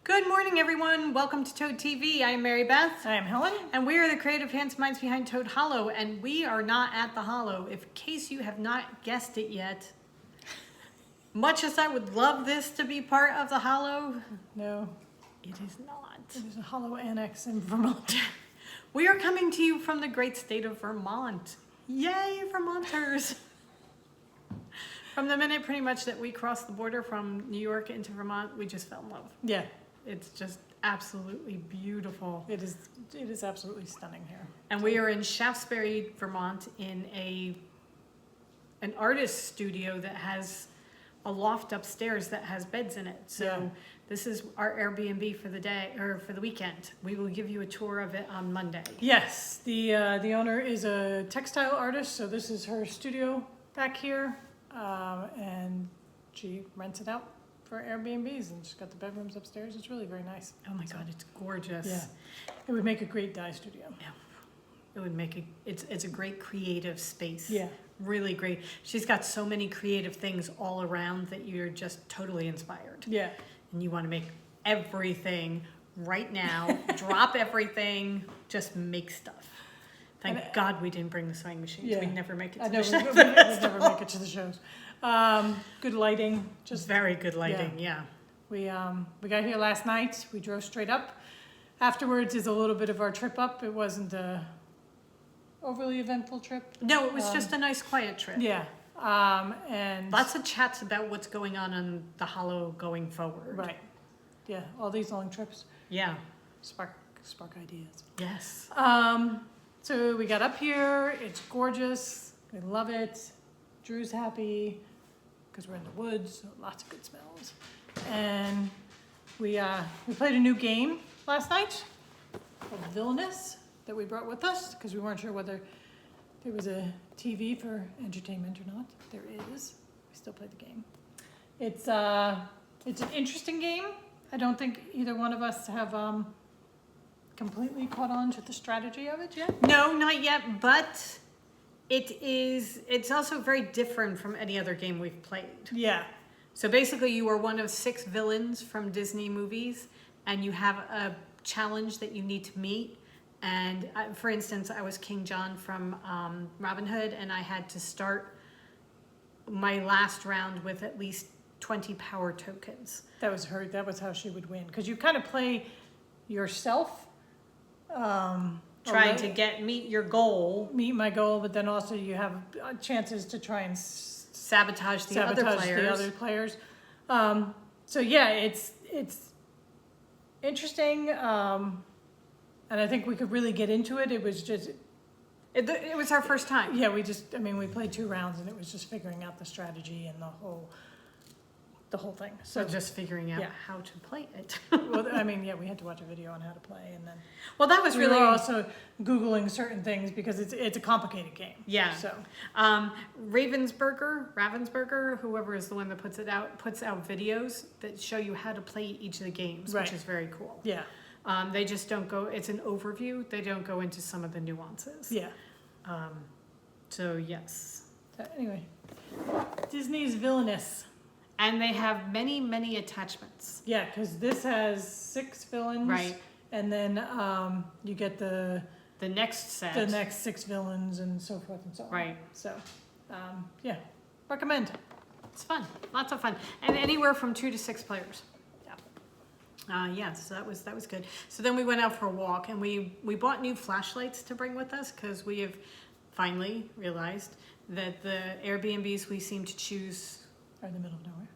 Good morning, everyone. Welcome to Toad TV. I am Mary Beth. I am Helen. And we are the creative hands and minds behind Toad Hollow. And we are not at the Hollow. In case you have not guessed it yet, much as I would love this to be part of the Hollow, No, it is not. it is a Hollow Annex in Vermont. We are coming to you from the great state of Vermont. Yay, Vermonters! From the minute pretty much that we crossed the border from New York into Vermont, we just fell in love. Yeah, It's just absolutely beautiful. it is absolutely stunning here. And we are in Shaftesbury, Vermont in an artist studio that has a loft upstairs that has beds in it. So Yeah. this is our Airbnb for the day or for the weekend. We will give you a tour of it on Monday. Yes, the owner is a textile artist, so this is her studio back here, and she rents it out for Airbnbs, and she's got the bedrooms upstairs. It's really very nice. Oh my God, it's gorgeous. Yeah, it would make a great dye studio. Yeah. It would make it's a great creative space. Yeah. Really great. She's got so many creative things all around that you're just totally inspired. Yeah, And you want to make everything right now, drop everything, just make stuff. Thank God we didn't bring the sewing machines. Yeah. We'd never make it I to know the we show. would never make it to the shows. Good lighting, Just very good lighting, yeah. We got here last night. We drove straight up. Afterwards is a little bit of our trip up. It wasn't a overly eventful trip. No, it was just a nice quiet trip. Yeah. And Lots of chats about what's going on the Hollow going forward. right. Yeah. All these long trips Yeah. spark ideas. Yes. So we got up here. It's gorgeous. We love it. Drew's happy because we're in the woods. So lots of good smells. And we played a new game last night called Villainous that we brought with us because we weren't sure whether there was a TV for entertainment or not. There is. We still play the game. It's an interesting game. I don't think either one of us have completely caught on to the strategy of it yet. No, not yet, but it's also very different from any other game we've played. Yeah. So basically you are one of 6 villains from Disney movies and you have a challenge that you need to meet. And for instance, I was King John from Robin Hood and I had to start my last round with at least 20 power tokens. That was how she would win. Because you kind of play yourself. Trying to meet your goal. Meet my goal, but then also you have chances to try and Sabotage the other players. So yeah, it's interesting. And I think we could really get into it. It was just... It was our first time. Yeah, we played 2 rounds and it was just figuring out the strategy and the whole thing. So just figuring out yeah. how to play it. Well, we had to watch a video on how to play and then... Well, that was we really... were also Googling certain things because it's a complicated game. Yeah. So... Ravensburger, whoever is the one that puts out videos that show you how to play each of the games, Right. which is very cool. Yeah. They just don't go... It's an overview. They don't go into some of the nuances. Yeah. So, yes. So anyway, Disney's Villainous. And they have many, many attachments. Yeah, because this has 6 villains. Right. And then you get the next set. the next 6 villains and so forth and so on. Right. So, yeah, recommend. It's fun. Lots of fun. And anywhere from 2 to 6 players. Yeah, so that was good. So then we went out for a walk and we bought new flashlights to bring with us because we have finally realized that the Airbnbs we seem to choose Are in the middle of nowhere.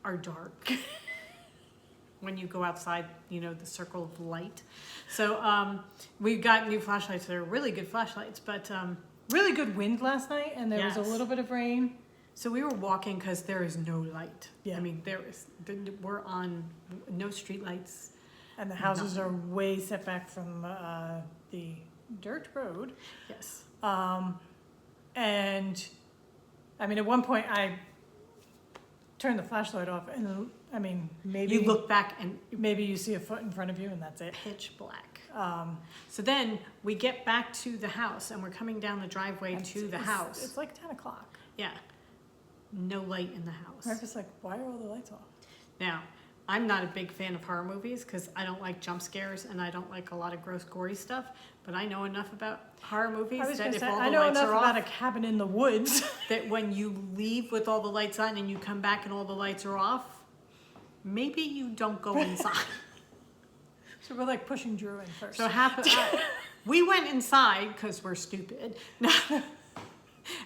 are dark. When you go outside, the circle of light. So we got new flashlights. They're really good flashlights, but Really good wind last night and there was Yes. a little bit of rain. so we were walking because there is no light. Yeah. I mean, we're on no street lights. And the houses are way set back from the dirt road. Yes. And I mean, at one point I turned the flashlight off and, I mean, maybe. You look back and Maybe you see a foot in front of you and that's it. pitch black. Um, So then we get back to the house and we're coming down the driveway to the house. It's like 10 o'clock. Yeah. No light in the house. I'm just like, why are all the lights off? Now, I'm not a big fan of horror movies because I don't like jump scares and I don't like a lot of gross, gory stuff. But I know enough about horror movies I was that gonna if say, all I the know lights enough are about a off, cabin in the woods. that when you leave with all the lights on and you come back and all the lights are off, maybe you don't go inside. So we're like pushing Drew in first. So we went inside because we're stupid.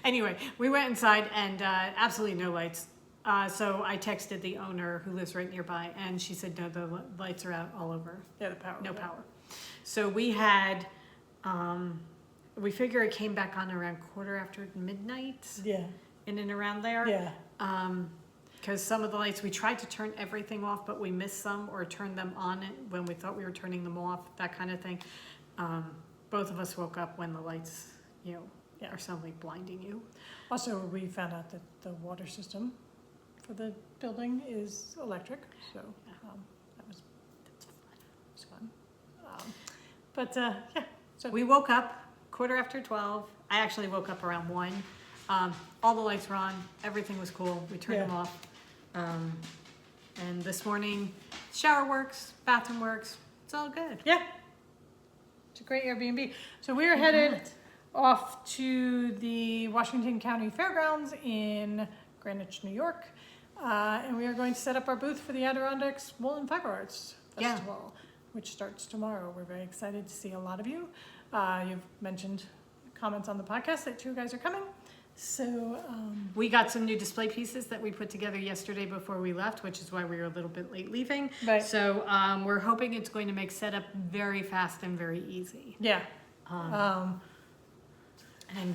Anyway, we went inside and absolutely no lights. So I texted the owner who lives right nearby, and she said, no, the lights are out all over. Yeah, the power. No power. So we had, we figure it came back on around midnight, Yeah, in and around there. yeah. Because some of the lights, we tried to turn everything off, but we missed some or turned them on when we thought we were turning them off, that kind of thing. Both of us woke up when the lights, Yeah. are suddenly blinding you. Also, we found out that the water system for the building is electric, so that was fun. But yeah, so We woke up 12:15. I actually woke up around 1. All the lights were on. Everything was cool. We turned them Yeah. off. And this morning, shower works, bathroom works. It's all good. yeah, it's a great Airbnb. So we are headed off to the Washington County Fairgrounds in Greenwich, New York, and we are going to set up our booth for the Adirondacks Wool and Fiber Arts Yeah. Festival, which starts tomorrow. We're very excited to see a lot of you. You've mentioned comments on the podcast that you guys are coming. So, We got some new display pieces that we put together yesterday before we left, which is why we were a little bit late leaving. Right. So we're hoping it's going to make setup very fast and very easy. yeah, And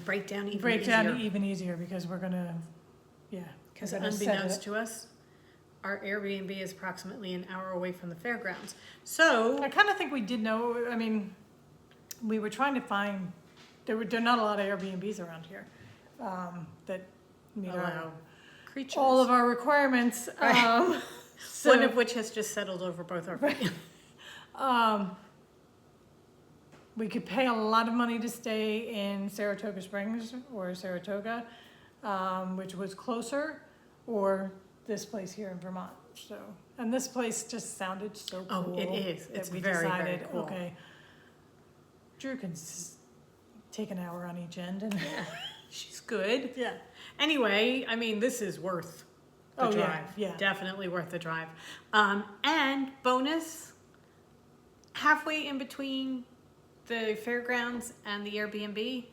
break down even break easier. down even easier because we're gonna, Because we're gonna set unbeknownst it- to us, our Airbnb is approximately an hour away from the fairgrounds. So I kind of think we did know. I mean, we were trying to find there are not a lot of Airbnbs around here that meet allow creatures. all of our requirements. Right. So, One of which has just settled over both our feet. we could pay a lot of money to stay in Saratoga Springs or Saratoga, which was closer, or this place here in Vermont. So, and this place just sounded so cool. Oh, it is. that It's we very, very decided, cool. okay, Drew can take an hour on each end, and She's good. yeah. Anyway, I mean, this is worth the Oh, yeah, drive. yeah. Definitely worth the drive. And bonus, halfway in between the fairgrounds and the Airbnb,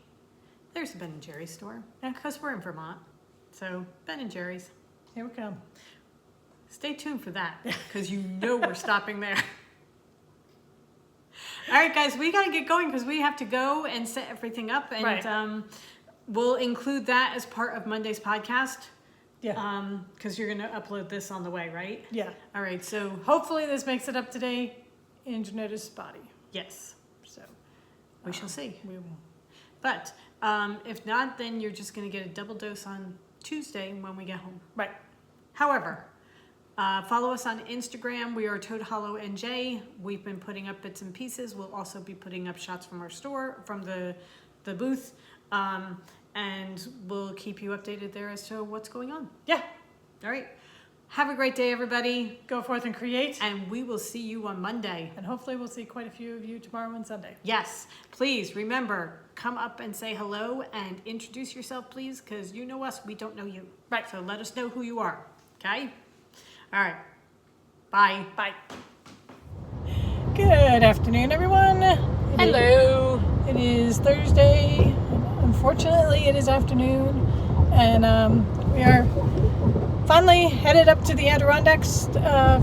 there's a Ben and Jerry's store. Yeah. Because we're in Vermont. So, Ben and Jerry's. Here we come. Stay tuned for that, because you know we're stopping there. All right, guys, we got to get going because we have to go and set everything up. And Right. we'll include that as part of Monday's podcast. Yeah. Because you're going to upload this on the way, right? Yeah. All right, so Hopefully this makes it up today. Internet is spotty, yes, so we shall see. we will. But if not, then you're just going to get a double dose on Tuesday when we get home. Right. However, follow us on Instagram. We are Toad Hollow NJ. We've been putting up bits and pieces. We'll also be putting up shots from our store, from the booth, and we'll keep you updated there as to what's going on. Yeah. All right. Have a great day, everybody, Go forth and create. and we will see you on Monday. And hopefully we'll see quite a few of you tomorrow and Sunday. Yes, please remember, come up and say hello and introduce yourself, please, because you know us, we don't know you. Right. So let us know who you are, okay? All right. Bye. Bye. Good afternoon, everyone. Hello. It is Thursday. Unfortunately, it is afternoon. And we are finally headed up to the Adirondacks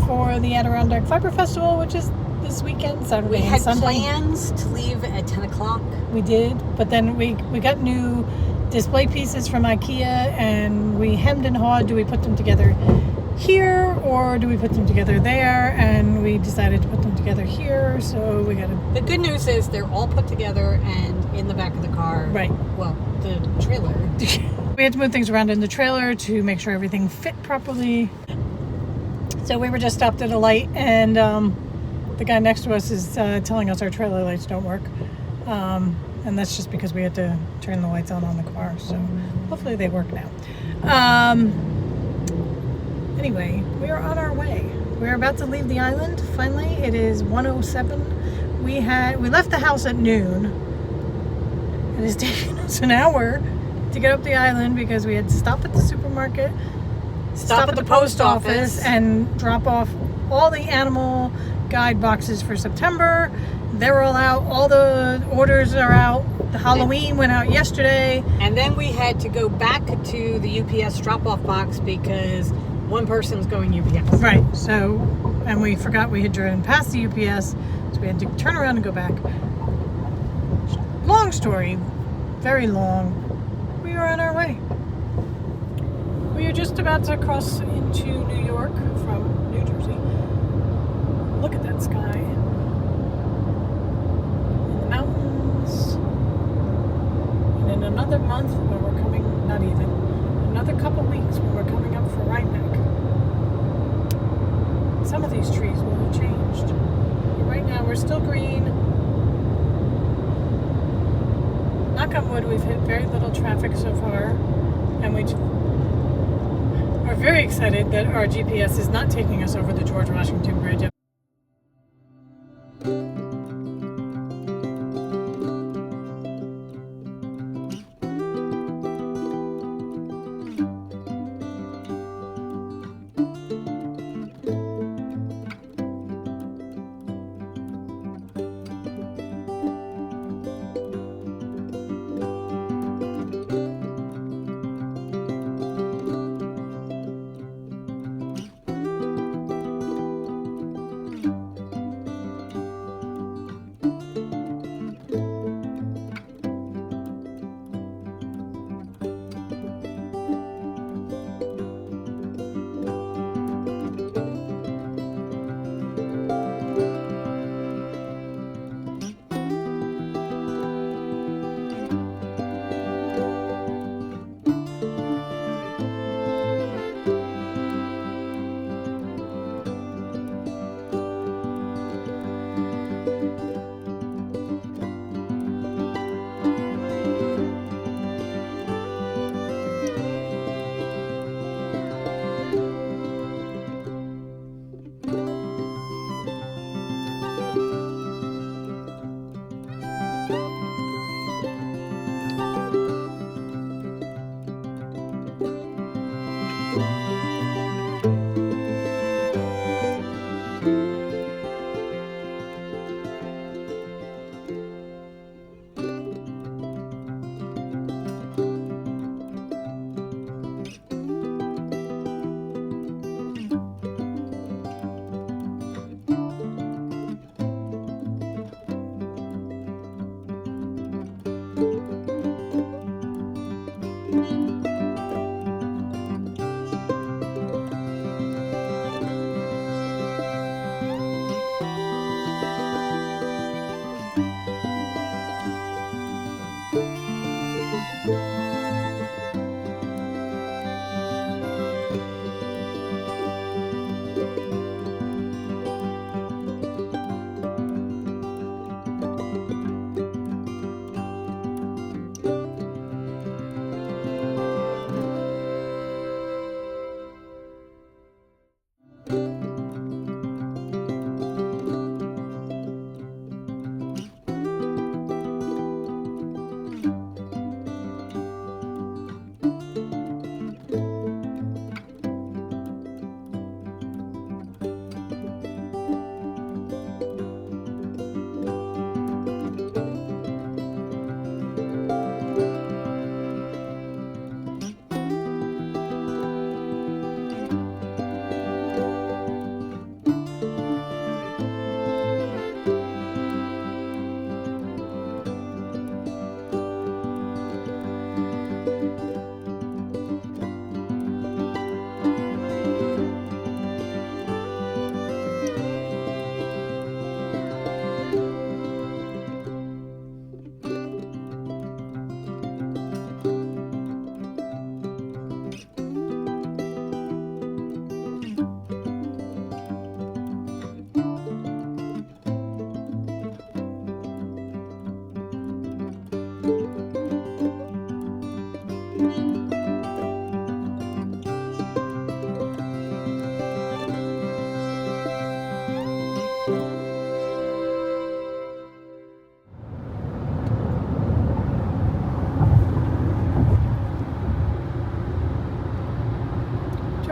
for the Adirondack Fiber Festival, which is this weekend, Saturday We and had Sunday. plans to leave at 10 o'clock. We did, but then we got new display pieces from IKEA, and we hemmed and hawed. Do we put them together here or do we put them together there? And we decided to put them together here, so we got to... The good news is they're all put together and in the back of the car. Right. Well, the trailer. We had to move things around in the trailer to make sure everything fit properly. So we were just stopped at a light, and the guy next to us is telling us our trailer lights don't work. And that's just because we had to turn the lights on the car. So hopefully they work now. Anyway, we are on our way. We're about to leave the island. Finally, it is 1:07. We left the house at noon. It is taking us an hour to get up the island because we had to stop at the supermarket, stop at the post office, and drop off all the animal guide boxes for September. They're all out. All the orders are out. The Halloween went out yesterday. And then we had to go back to the UPS drop-off box because one person's going UPS. Right. So, and we forgot we had driven past the UPS, so we had to turn around and go back. Long story. Very long. We are on our way. We are just about to cross into New York from New Jersey. Look at that sky. And the mountains. And in another month when we're coming, not even, another couple weeks when we're coming up for Rhinebeck, some of these trees will have changed. But right now we're still green. Knock on wood, we've hit very little traffic so far, and we are very excited that our GPS is not taking us over the George Washington Bridge.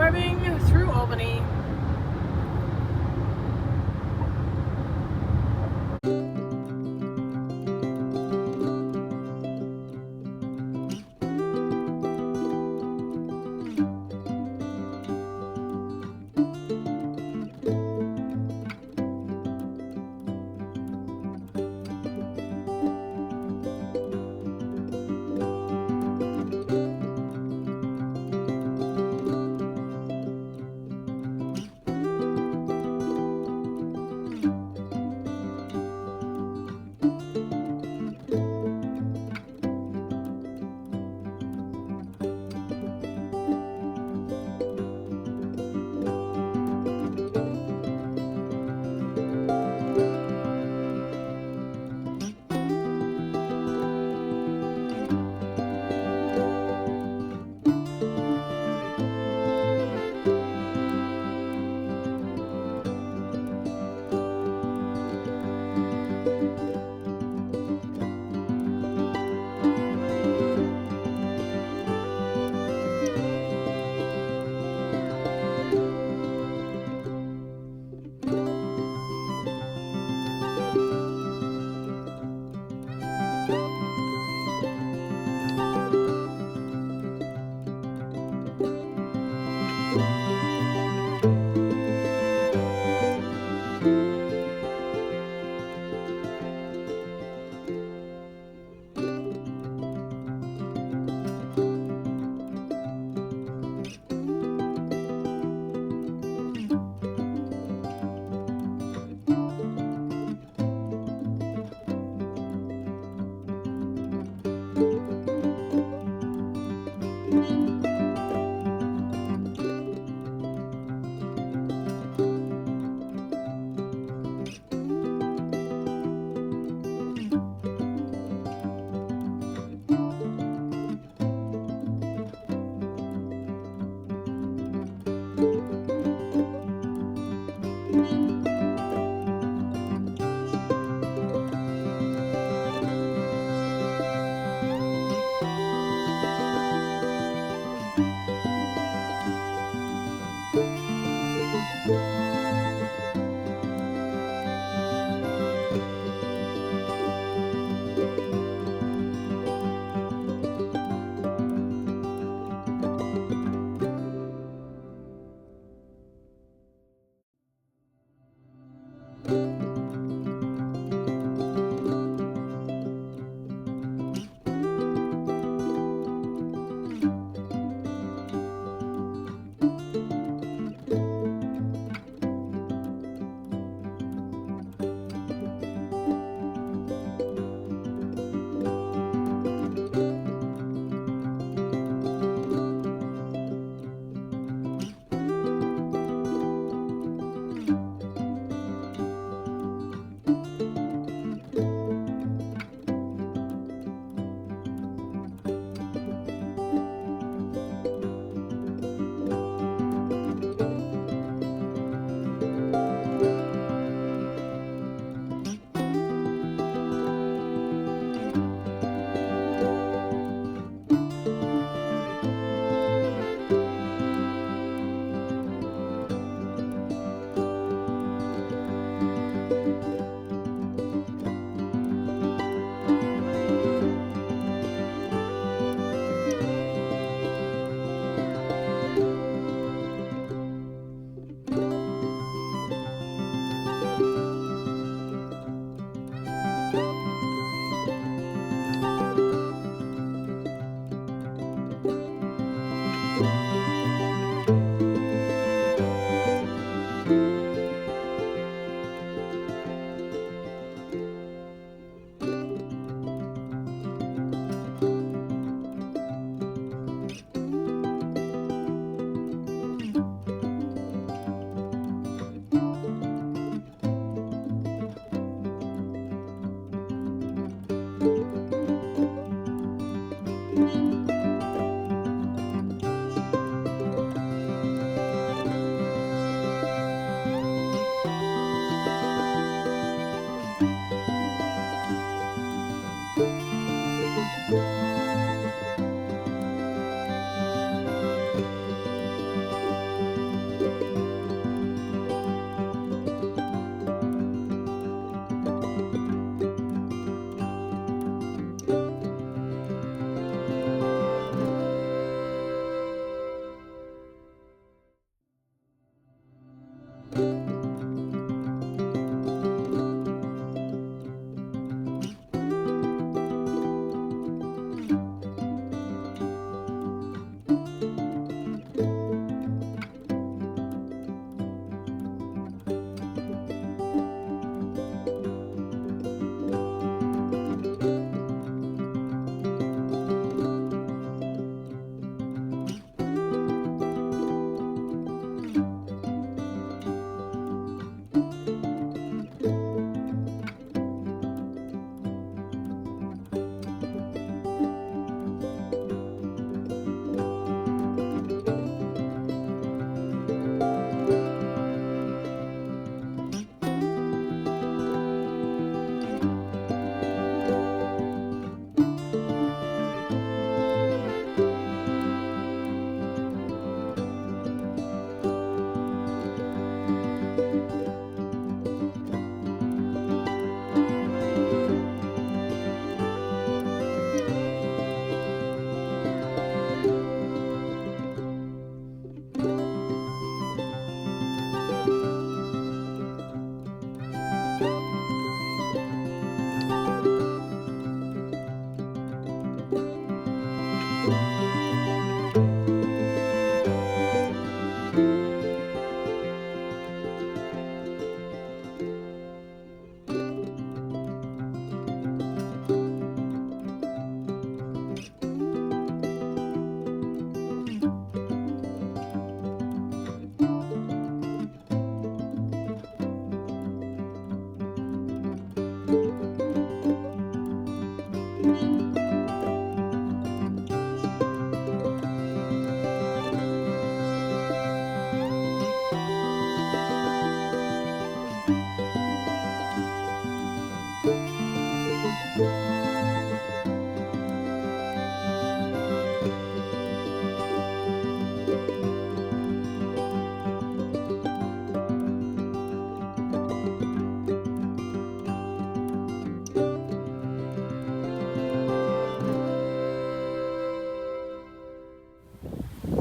driving through Albany.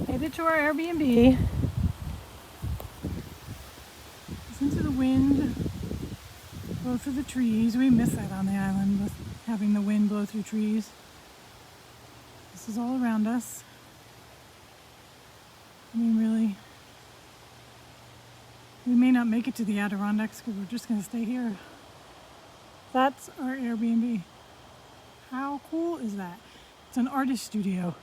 Headed to our Airbnb. Listen to the wind blow through the trees. We miss that on the island, with having the wind blow through trees. This is all around us. I mean, really, we may not make it to the Adirondacks because we're just going to stay here. That's our Airbnb. How cool is that? It's an artist studio.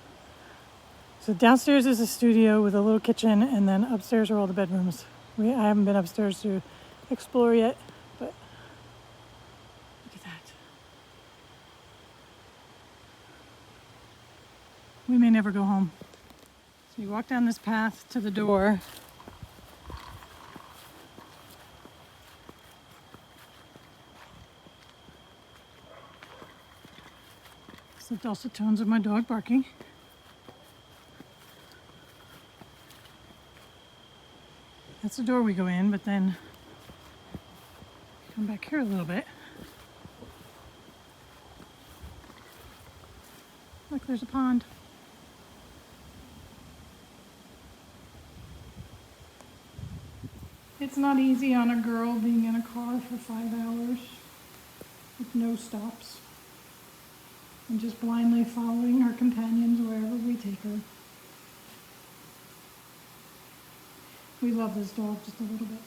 So downstairs is a studio with a little kitchen, and then upstairs are all the bedrooms. I haven't been upstairs to explore yet, but look at that. We may never go home. So you walk down this path to the door. So dulcet tones of my dog barking. That's the door we go in, but then come back here a little bit. Look, there's a pond. It's not easy on a girl being in a car for 5 hours with no stops and just blindly following her companions wherever we take her. We love this dog just a little bit.